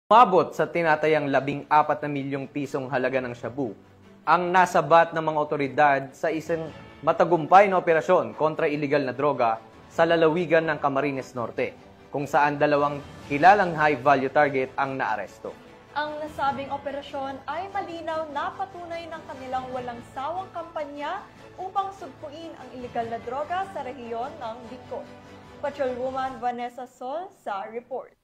Umabot sa tinatayang 14 na milyong pisong halaga ng shabu ang nasabat ng mga otoridad sa isang matagumpay na operasyon kontra iligal na droga sa lalawigan ng Camarines Norte, kung saan dalawang kilalang high-value target ang naaresto. Ang nasabing operasyon ay malinaw na patunay ng kanilang walang sawang kampanya upang sugpuin ang iligal na droga sa rehiyon ng Bicol. Patrolwoman Vanessa Sol sa report.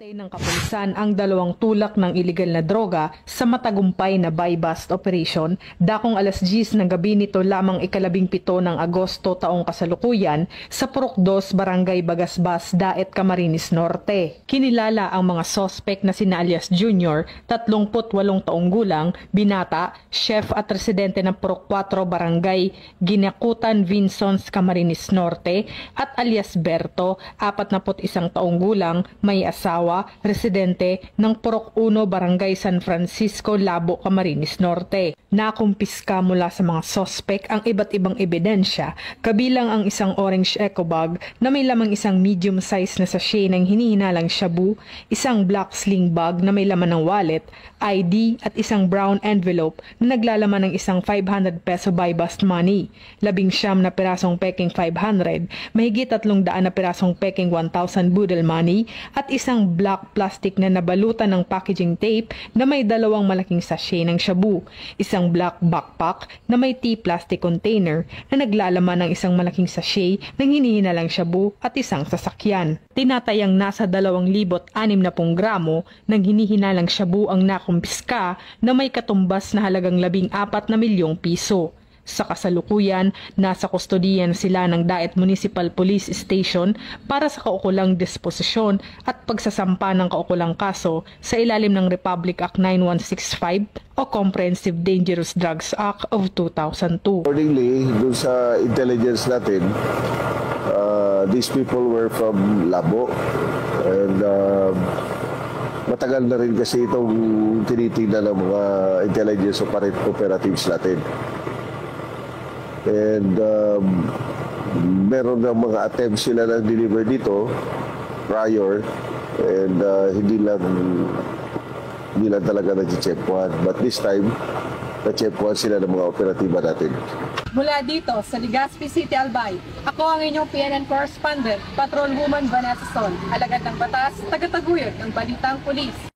Ng kapulisan ang dalawang tulak ng iligal na droga sa matagumpay na buy-bust operation dakong alas 10 ng gabi nito lamang ika-17 ng Agosto taong kasalukuyan sa Purok 2, Barangay Bagasbas, Daet, Camarines Norte. Kinilala ang mga sospek na sina alias Junior, 38 taong gulang, binata, chef at residente ng Purok 4, Barangay Ginakutan, Vinsons, Camarines Norte, at alias Berto, 41 taong gulang, may asawa, residente ng Purok 1, Barangay San Francisco, Labo, Camarines Norte. Nakumpiska mula sa mga sospek ang iba't ibang ebidensya, kabilang ang isang orange eco bag na may lamang isang medium size na sachet ng hinihinalang shabu, isang black sling bag na may laman ng wallet, ID at isang brown envelope na naglalaman ng isang 500 peso buy-bust money, 19 na pirasong peking 500, mahigit 300 na pirasong peking 1,000 budel money at isang black plastic na nabalutan ng packaging tape na may dalawang malaking sachet ng shabu, isang black backpack na may tea-plastic container na naglalaman ng isang malaking sachet ng hinihinalang shabu at isang sasakyan. Tinatayang nasa 2,060 gramo ng hinihinalang shabu ang nakumpiska na may katumbas na halagang 14 na milyong piso. Sa kasalukuyan, nasa kustodiyan sila ng Daet Municipal Police Station para sa kaukulang disposisyon at pagsasampa ng kaukulang kaso sa ilalim ng Republic Act 9165 o Comprehensive Dangerous Drugs Act of 2002. Accordingly, dun sa intelligence natin, these people were from Labo and matagal na rin kasi itong tinitingnan ng mga intelligence operatives natin. And meron ng mga attempts sila na deliver dito prior and hindi lang talaga na-checkpoint. But this time, na-checkpoint sila ng mga operatiba natin. Mula dito sa Legazpi City, Albay, ako ang inyong PNN correspondent, Patrolwoman Vanessa Sol, alagad ng batas, tagataguyod ng Balitang Pulis.